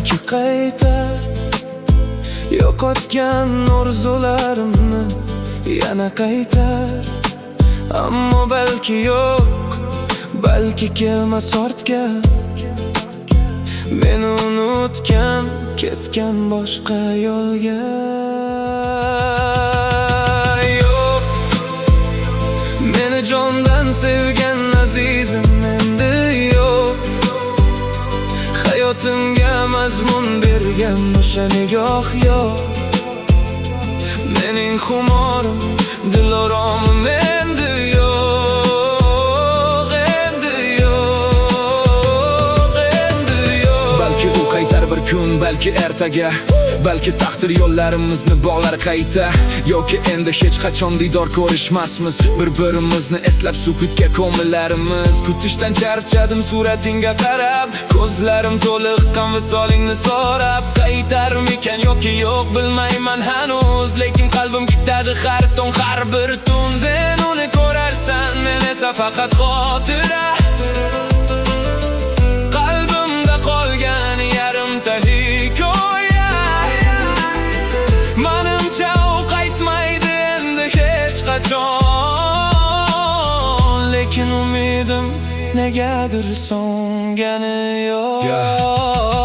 belki qaytar. Yo'qotgan orzularimni yana qaytar. Ammo belki yo'q, belki kelmas ortga. Meni unutgan, ketgan boshqa yo'lga. Yo'q, meni jondan sevgan azizim endi yo'q. Hayotimga mazmun bergan o'sha nigoh yo'q. Mening xumorim, diloromim endi yo'q, endi yo'q, endi yo'q. Balki u qaytar bir kun, balki ertaga, balki taqdir yo'llarimizni bog'lar qayta. Yoki endi hech qachon diydor ko'rishmasmiz. Bir-birimizni eslab sukutga ko'millarimiz. Kutishdan charchadim suratingga qarab, ko'zlarim to'liqqan visolingni so'rab. Qaytarmikan yoki yo'q bilmayman hanuz, lekin qalbim kitadi har tong, har bir tun. Sen uni ko'rarsan, men esa faqat xotira. Qalbimda qolgan yarimta hikoya. Manimcha u qaytmaydi endi hech qachon, lekin umidim negadir so'ngani yo'q.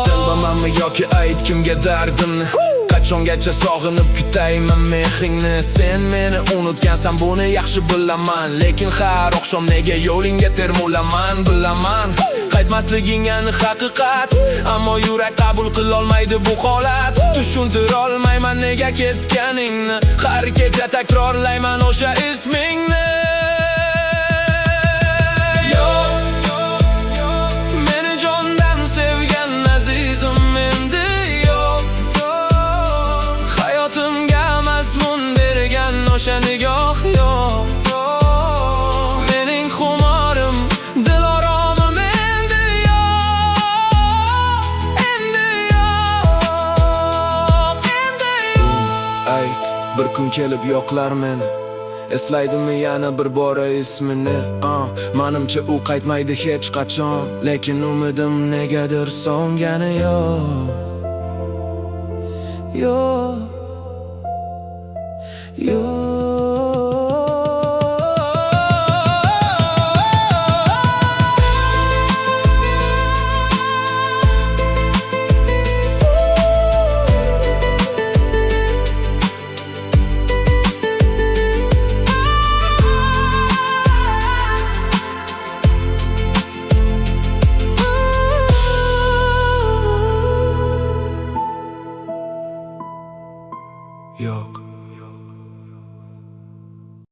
Dilbamanmi yoki aytgimga dardimni, qachongacha sog'inib kutayman mehringni. Sen meni unutgansan, buni yaxshi bilaman, lekin har oqshom nega yo'lingga termulaman. Bilaman qaytmasliging aniq haqiqat, ammo yurak qabul qilolmaydi bu holat. Tushuntira olmayman nega ketganingni, har kecha takrorlayman o'sha ismingni. Meni jondan sevgan azizim endi yo'q. Hayotimga mazmun bergan o'sha nigoh yo'q. Mening xumorim, diloromim endi yo'q, endi yo'q, endi yo'q. Ayt, bir kun kelib yo'qlar meni, eslaydimmi yana bir bora ismini? Manimcha u qaytmaydi hech qachon, lekin umidim negadir so'ngani yo'q. Yo'q, yo'q.